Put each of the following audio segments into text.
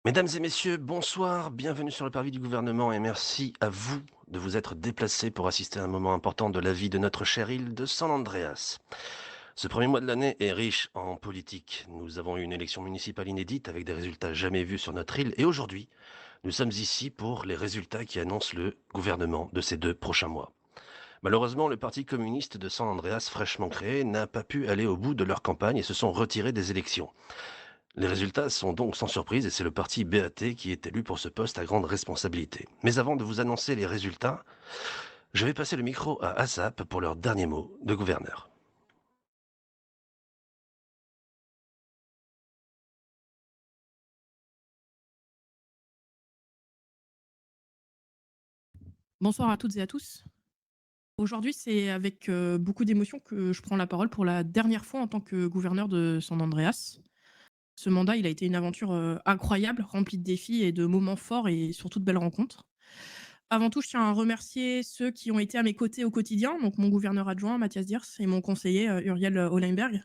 Mesdames et messieurs, bonsoir, bienvenue sur le parvis du gouvernement et merci à vous de vous être déplacés pour assister à un moment important de la vie de notre chère île de San Andreas. Ce premier mois de l'année est riche en politique. Nous avons eu une élection municipale inédite avec des résultats jamais vus sur notre île et aujourd'hui, nous sommes ici pour les résultats qui annoncent le gouvernement de ces 2 prochains mois. Malheureusement, le Parti communiste de San Andreas, fraîchement créé, n'a pas pu aller au bout de leur campagne et se sont retirés des élections. Les résultats sont donc sans surprise et c'est le parti BAT qui est élu pour ce poste à grande responsabilité. Mais avant de vous annoncer les résultats, je vais passer le micro à ASAP pour leur dernier mot de gouverneur. Bonsoir à toutes et à tous. Aujourd'hui, c'est avec beaucoup d'émotion que je prends la parole pour la dernière fois en tant que gouverneur de San Andreas. Ce mandat, il a été une aventure incroyable, remplie de défis et de moments forts et surtout de belles rencontres. Avant tout, je tiens à remercier ceux qui ont été à mes côtés au quotidien, donc mon gouverneur adjoint, Mathias Diers, et mon conseiller, Uriel Hollenberg.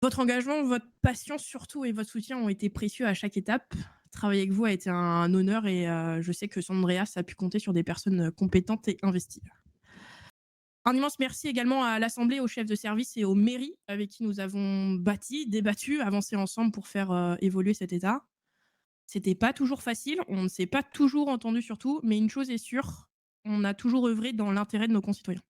Votre engagement, votre passion surtout et votre soutien ont été précieux à chaque étape. Travailler avec vous a été un honneur et je sais que San Andreas a pu compter sur des personnes compétentes et investies. Un immense merci également à l'Assemblée, aux chefs de service et aux mairies avec qui nous avons bâti, débattu, avancé ensemble pour faire évoluer cet État. C'était pas toujours facile, on ne s'est pas toujours entendu sur tout, mais une chose est sûre, on a toujours œuvré dans l'intérêt de nos concitoyens.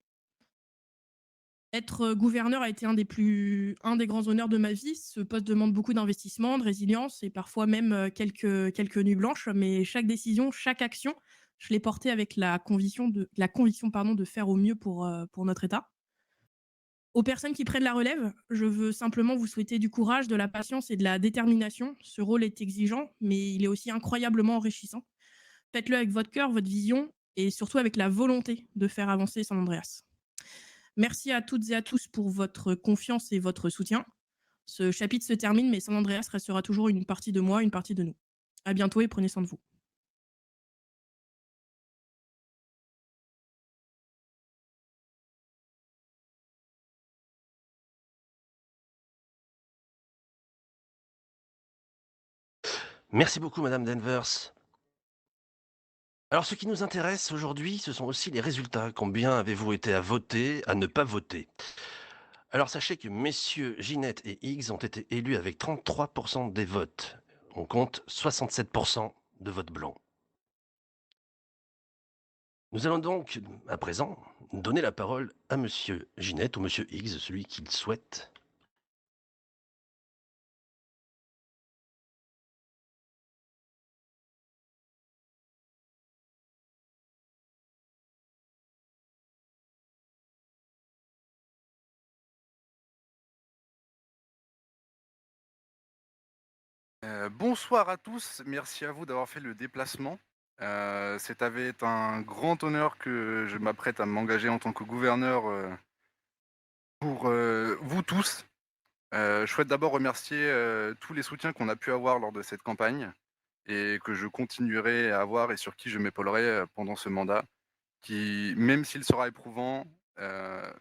Être gouverneur a été un des grands honneurs de ma vie. Ce poste demande beaucoup d'investissement, de résilience et parfois même quelques nuits blanches, mais chaque décision, chaque action, je l'ai portée avec la conviction pardon, de faire au mieux pour notre État. Aux personnes qui prennent la relève, je veux simplement vous souhaiter du courage, de la patience et de la détermination. Ce rôle est exigeant, mais il est aussi incroyablement enrichissant. Faites-le avec votre cœur, votre vision et surtout avec la volonté de faire avancer San Andreas. Merci à toutes et à tous pour votre confiance et votre soutien. Ce chapitre se termine, mais San Andreas restera toujours une partie de moi, une partie de nous. À bientôt et prenez soin de vous. Merci beaucoup, Madame Danvers. Alors, ce qui nous intéresse aujourd'hui, ce sont aussi les résultats. Combien avez-vous été à voter, à ne pas voter? Alors, sachez que messieurs Ginette et Higgs ont été élus avec 33% des votes. On compte 67% de votes blancs. Nous allons donc, à présent, donner la parole à monsieur Ginette ou monsieur Higgs, celui qu'il souhaite. Bonsoir à tous, merci à vous d'avoir fait le déplacement. C'est avec un grand honneur que je m'apprête à m'engager en tant que gouverneur, pour, vous tous. Je souhaite d'abord remercier, tous les soutiens qu'on a pu avoir lors de cette campagne et que je continuerai à avoir et sur qui je m'épaulerai, pendant ce mandat qui, même s'il sera éprouvant, heu,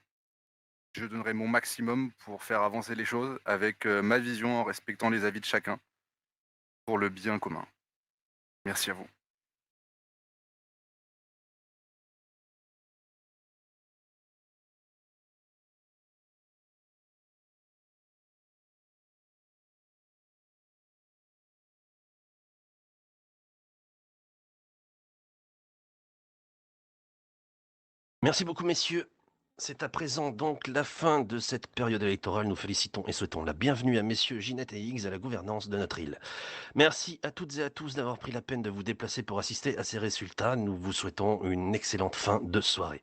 je donnerai mon maximum pour faire avancer les choses avec, ma vision en respectant les avis de chacun pour le bien commun. Merci à vous. Merci beaucoup, messieurs. C'est à présent donc la fin de cette période électorale. Nous félicitons et souhaitons la bienvenue à messieurs Ginette et Higgs à la gouvernance de notre île. Merci à toutes et à tous d'avoir pris la peine de vous déplacer pour assister à ces résultats. Nous vous souhaitons une excellente fin de soirée.